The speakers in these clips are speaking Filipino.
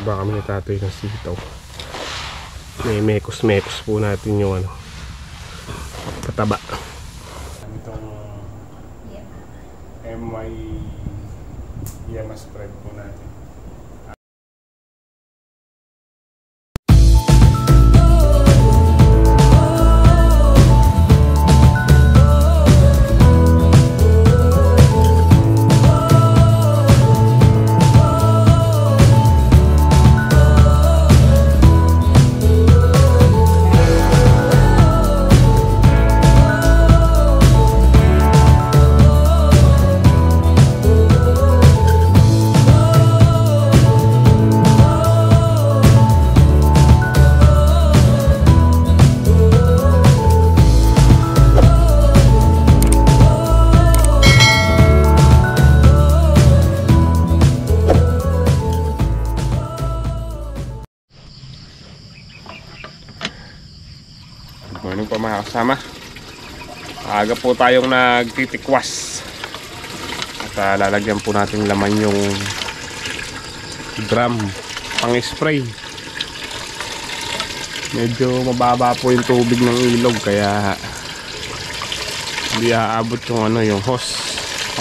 Magtataba kami ni tatay ng sitaw. May mekos po natin yung ano, pataba. Itong MY Yama spread po natin. Morning po mga kasama. Aga po tayong nagtitikwas. At lalagyan po natin laman yung drum pang spray. Medyo mababa po yung tubig ng ilog, kaya hindi aabot yung ano, yung hose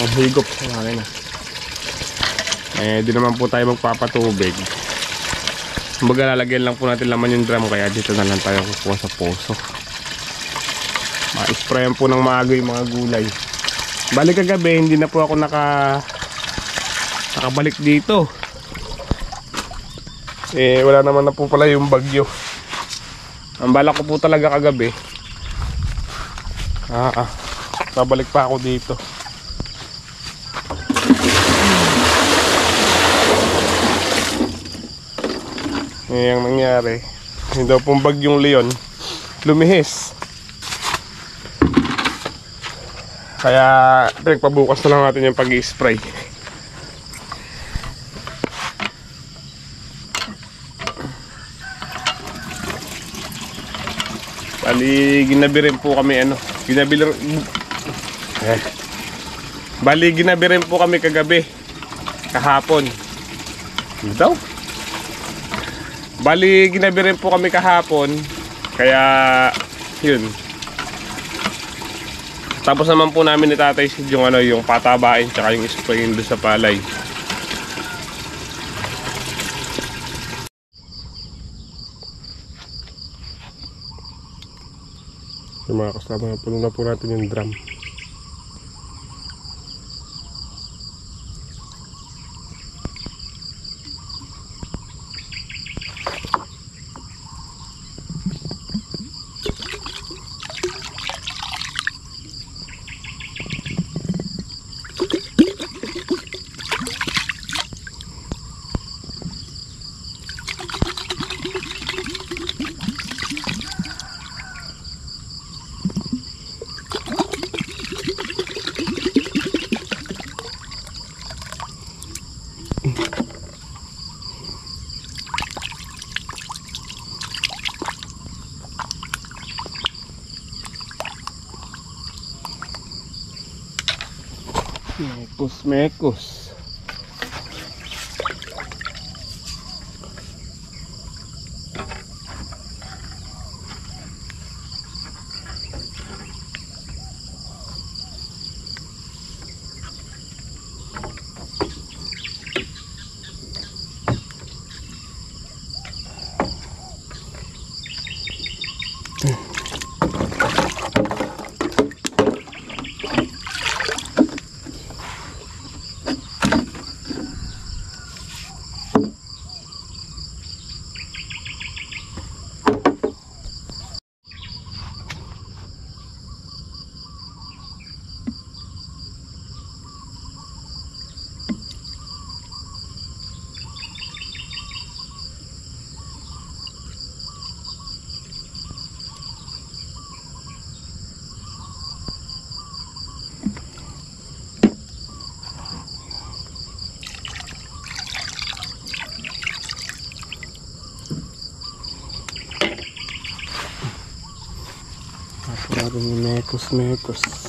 ang higop sa makina. Di naman po tayo magpapatubig. Kumbaga lalagyan lang po natin laman yung drum, kaya dito na lang tayo kukuha sa poso. Ma-sprayan po ng maaga yung mga gulay. Balik kagabi, hindi na po ako nakabalik dito. Wala naman na po pala yung bagyo. Ang balak ko po talaga kagabi, babalik pa ako dito. Ang nangyari, hindi daw pong bagyong Leon lumihis. Kaya pinagpabukas na lang natin yung pag-i-spray. Bali ginabi rin po kami ginabi rin po kami kagabi, kahapon. Daw? Bali ginabi rin po kami kahapon, kaya yun. Tapos naman po namin ni Tatay Sid yung ano, yung patabain tsaka yung sprayin doon sa palay. Yung mga kasama, puno na po natin yung drum. Mekos. Mekos.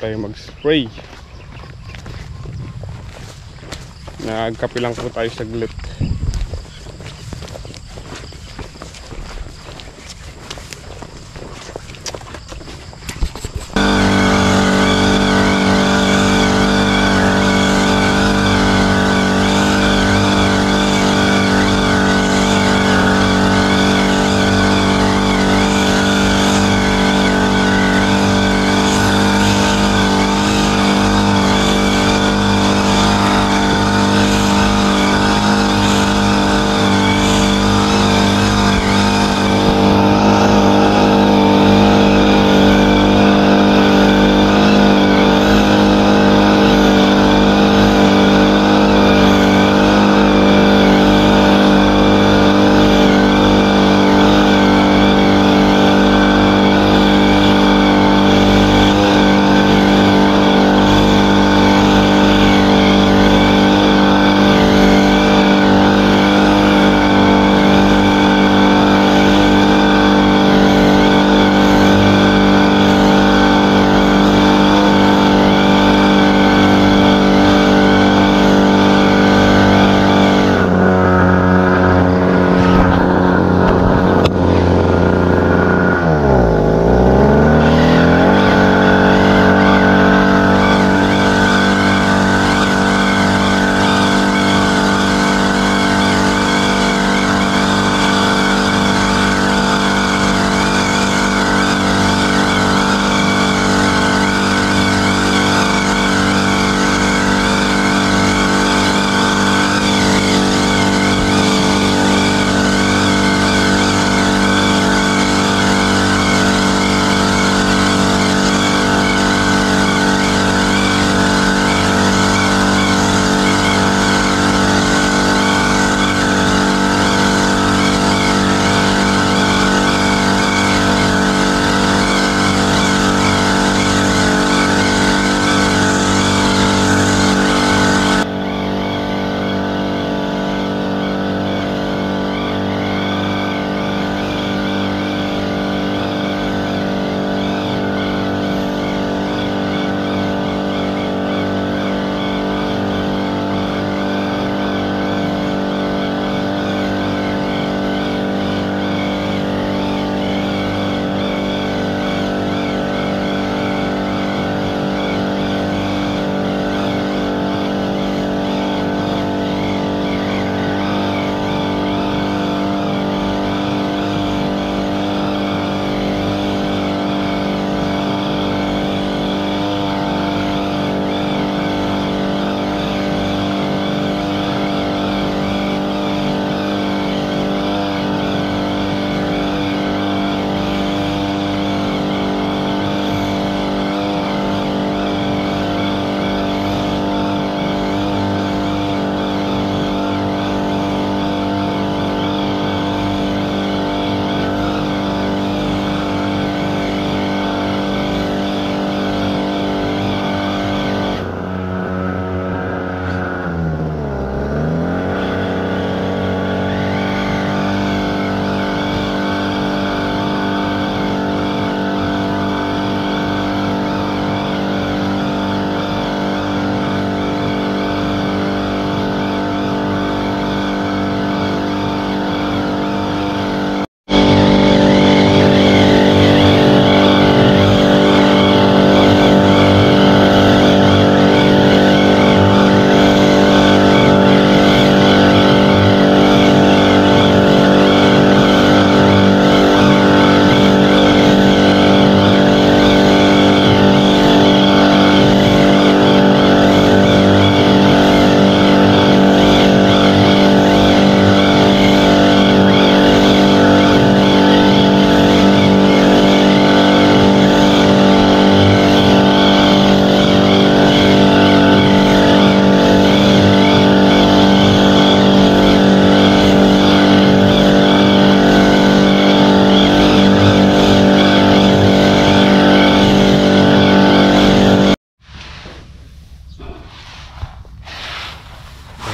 tayo mag-spray. Nagkape lang po tayo saglit.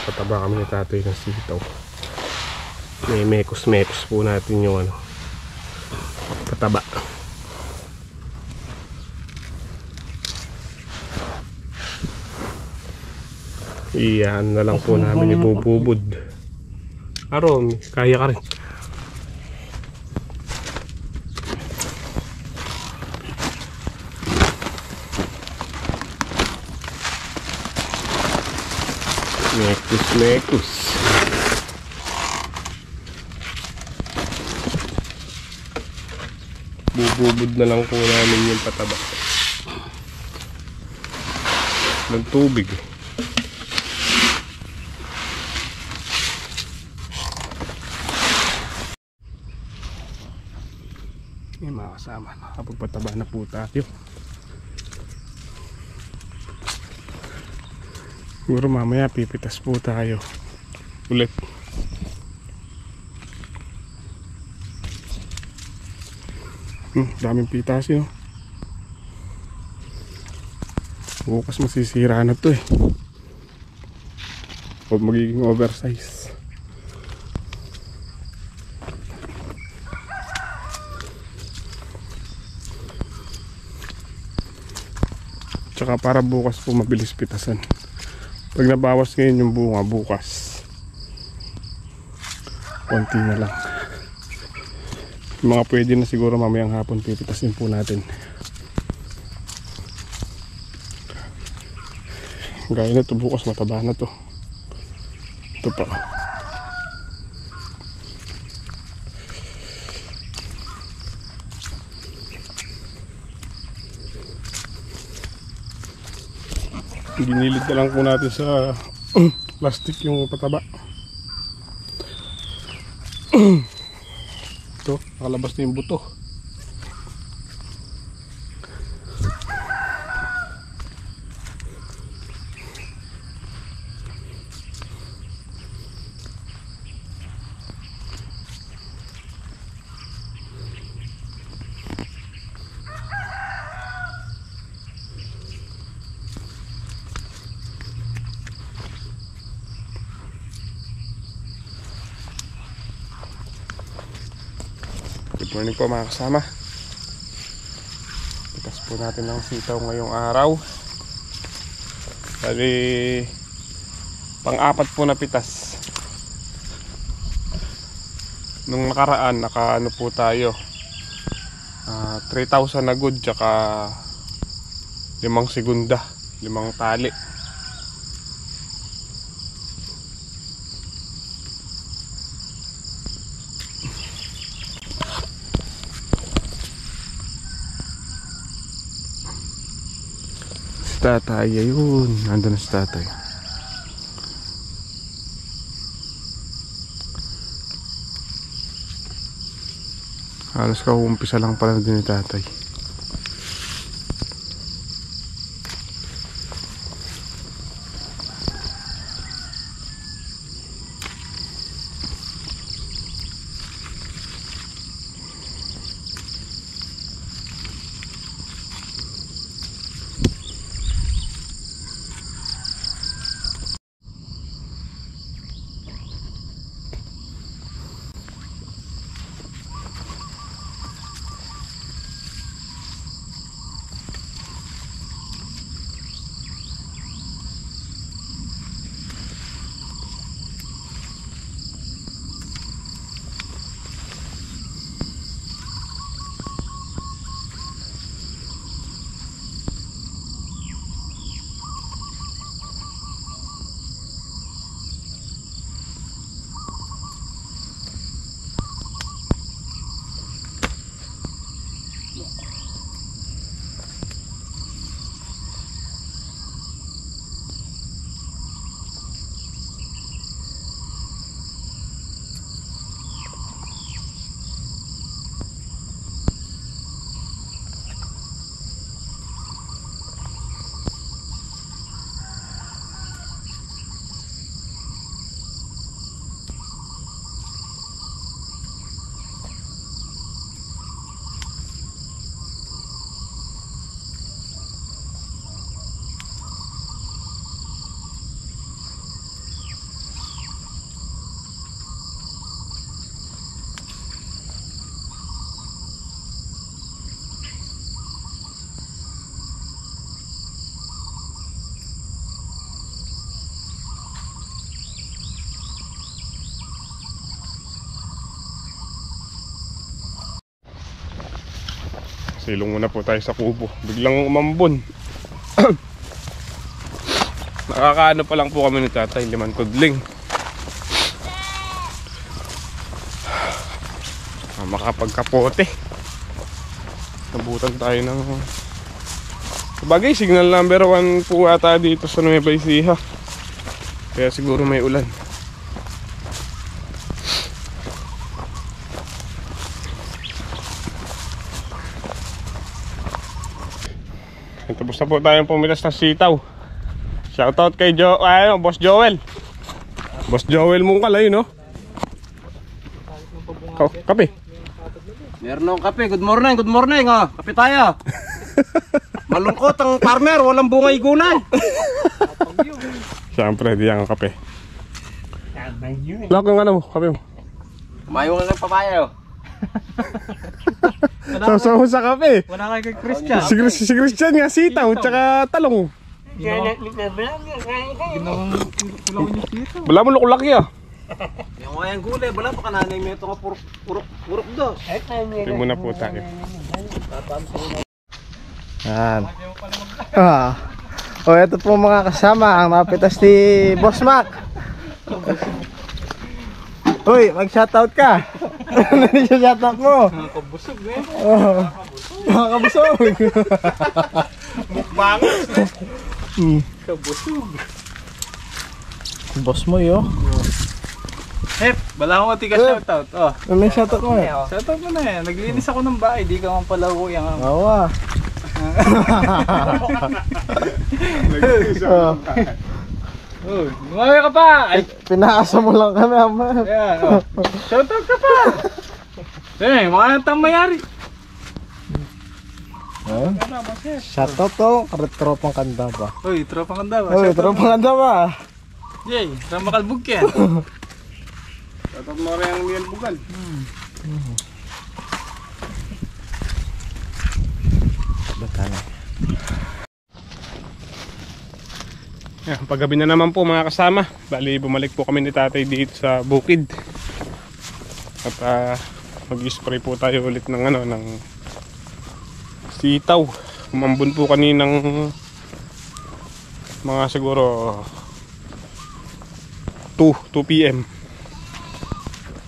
Pataba kami ni tatay ng sitaw. May mekos po natin yung ano, pataba. Iyan na lang po namin ibububod. Aron, kaya ka rin. Mekus. Bububod na lang po namin yung pataba ng tubig. Yung mga kasama, nakapagpataba na po tayo. Siguro mamaya pipitas po tayo ulit. Daming pitas yun. Bukas masisira na to eh. O magiging oversize. Tsaka para bukas po mabilis pitasan. Pag nabawas ngayon yung bunga, bukas konti na lang. Yung mga pwede na siguro mamayang hapon pipitasin po natin. Gaya na to, bukas mataba na to. Ito pa. Ginilid na lang po natin sa plastic yung pataba. Ito, nakalabas na yung buto. Good morning po mga kasama. Pitas po natin ng sitaw ngayong araw. Bali pang-apat po na pitas. Nung nakaraan nakaano po tayo 3,000 na good, tsaka 5 segunda, 5 tali. Tatay, ayun, nandun na si tatay. Halos kauumpisa lang pala din ni tatay. Silong muna po tayo sa kubo. Biglang umambon. Nakakaano pa lang po kami ni tatay, 5 kudling. Makapagkapote. Nabutan tayo ng sabagay, signal number 1 po ata dito sa Nueva Ecija. Kaya siguro may ulan. Tapos na po tayong pumitas ng sitaw. Shoutout kay Boss Joel. Boss Joel mong kalay, no? Kape. Meron akong kape. Good morning, good morning. Oh. Kape tayo. Malungkot ang farmer, walang bungay gulay. Siyempre, di ang kape. Lock ang ano mo, kape mo. Kumayo nga ng papaya. Oh. Sasaw sa kape. Wala kay Christian. Si Christian nga, sitaw, tsaka talong. Wala mo lukulaki ah. Yung kayang gulay, wala pa kananay may ito nga purok dos. Ito muna po tayo. Yan. O ito po mga kasama, ang mapitas ni Boss Mac. Uy, mag-shoutout ka. Ano yung shoutout mo? Nakabusog eh. Oh, nakabusog. Mukbangos eh. Kabusog. Boss mo yo. Hep, bala akong ati ka shoutout. Oh. Ano yung shoutout mo eh? Shoutout mo na eh. Naglinis ako ng bahay, di ka man pala ko yung Awa. Oh, lumawi ka pa! Ay, Pinaasa mo lang kami ama. ayan, oh. Shoutout ka pa! Eh, mga nang mayari. Shoutout to, tropang kanda ba? Uy, tropang kanda ba? Uy, tropang kanda ba? Yay, tama kalbugyan. Shoutout mo rin ang Miel Bugal. Batana. Yan, paggabi na naman po mga kasama. Bali, bumalik po kami ni tatay dito sa bukid. At mag-spray po tayo ulit ng ng sitaw. Umambon po kaninang mga siguro 2 PM.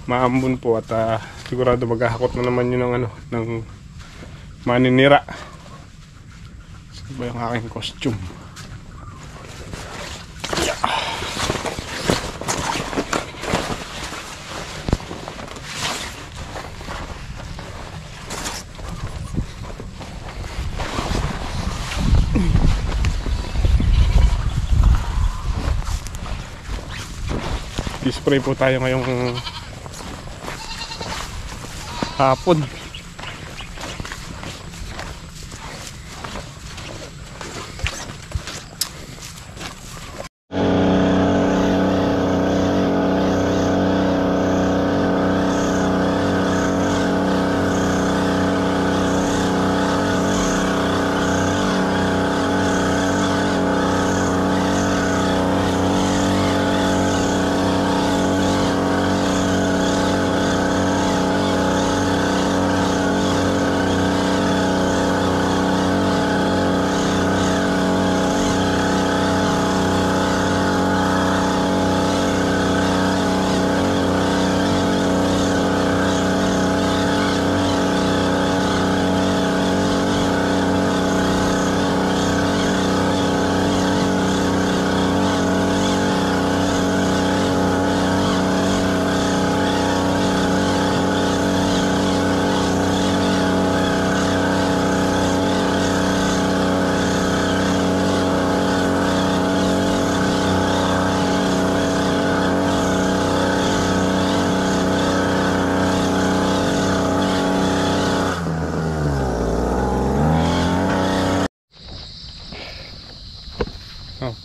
Maambon po at sigurado maghahakot na naman yun ng maninira. Saan ba yung aking costume? Spray po tayo ngayong hapon.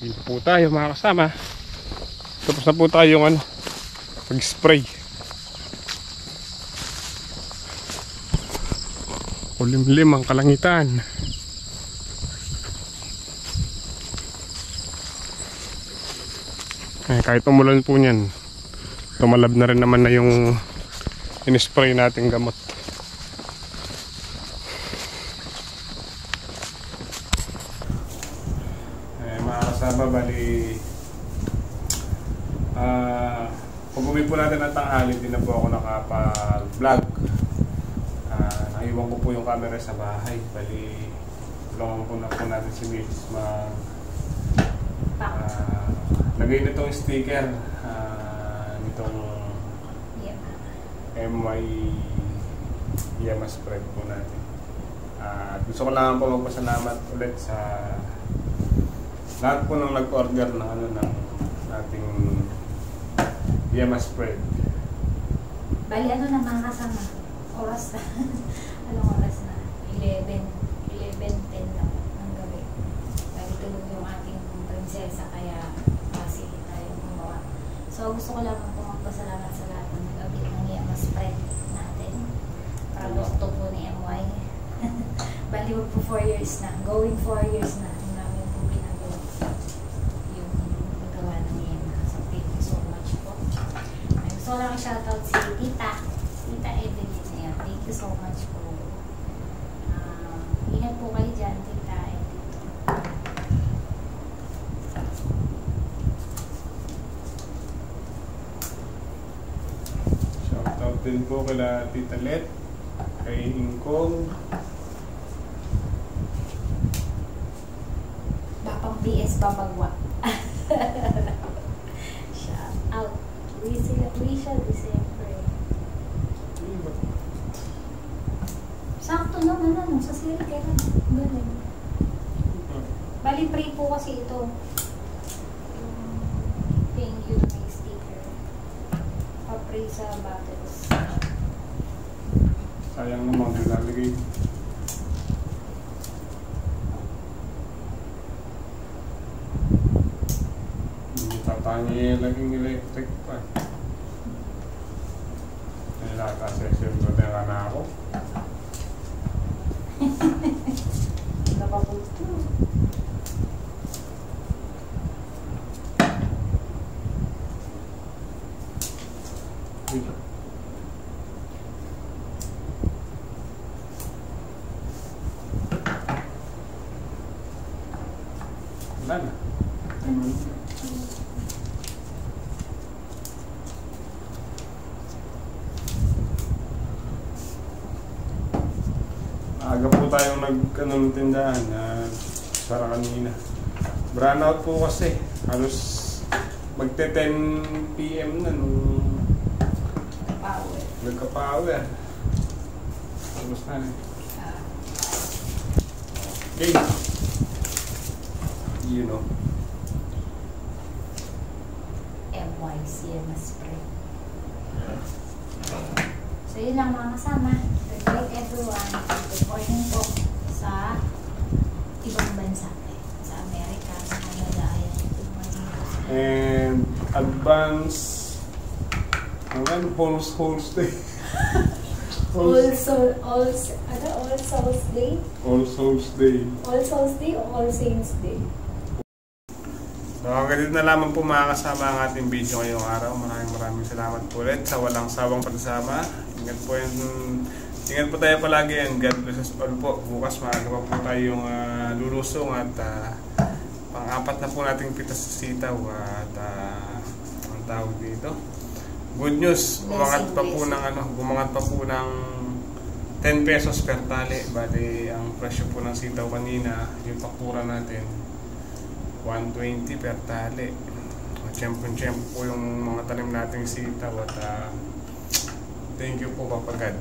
Dito po tayo mga kasama. Tapos na po tayo yung pag-spray. Kulimlim ang kalangitan. Kahit umulan po niyan, tumalab na rin naman na yung in-spray nating gamot. Pag-uwi po natin ng tanghali, di na po ako nakapag-vlog. Naiwan ko po yung camera sa bahay. Bali, tulungan po na po natin si Mrs. lagay na itong sticker nitong MY Yama spread po natin. Gusto ko lang po magpasalamat ulit sa lahat po nung nag-order ng ng ating Yama spread. Bali, ano na mga kasama? Oras na. Anong oras na? 11:10 na ng gabi. Bali, tulog yung ating prinsesa, kaya kasi tayo gumawa. So, gusto ko lang po magpasalamat sa lahat ng nag-abit ng Yama spread natin. Produkto po ni MY. Bali, po 4 years na. Going 4 years na. Yung namin po ginagawa. Yung nagawa ng Yama. So, thank you so much po. Gusto ko lang shoutout si Tita Evelyn. Ayan. Thank you so much po. Ingat po kayo dyan, Tita Evelyn. Shoutout din po kila Tita Let, kay Ingkong, Bapang BS Babagwa. Shout out. We shall December. Sakto naman sa sale kailan. Ganun. Bali free po kasi ito. Thank you na may sticker. Pa-free sa bottles. sayang naman nilalagay. Hindi tatangin laging electric pa. Nilaka-session ko na ako. Napapunto. Wala na. Aga po tayong nag-anong tindahan na para kanina. Brownout po kasi. Halos magte 10 PM na nung Power. nagka-power. Tapos na rin. Okay. You know. MYCM spray. So yun lang mga kasama. Good night everyone. Good morning po sa ibang bansa. Sa Amerika, sa Canada. Ayan. Good morning po sa And advance All Souls Day. All Souls Day? All Souls Day. All Souls Day o All Saints Day? So, ganito na lamang po mga kasama ang ating video ngayong araw. Maraming salamat po ulit sa walang sawang pagsama. Ingat po tayo palagi and God bless us all po. Bukas maaga pa po tayong lulusong at pang-apat na po nating pitas sa sitaw at ang tawag dito. Good news, gumangat pa po ng 10 pesos per tali. Bali, ang presyo po ng sitaw kanina, yung pakura natin, 120 per tali. Tiyempo po yung mga tanim nating sitaw at thank you po, Papa God.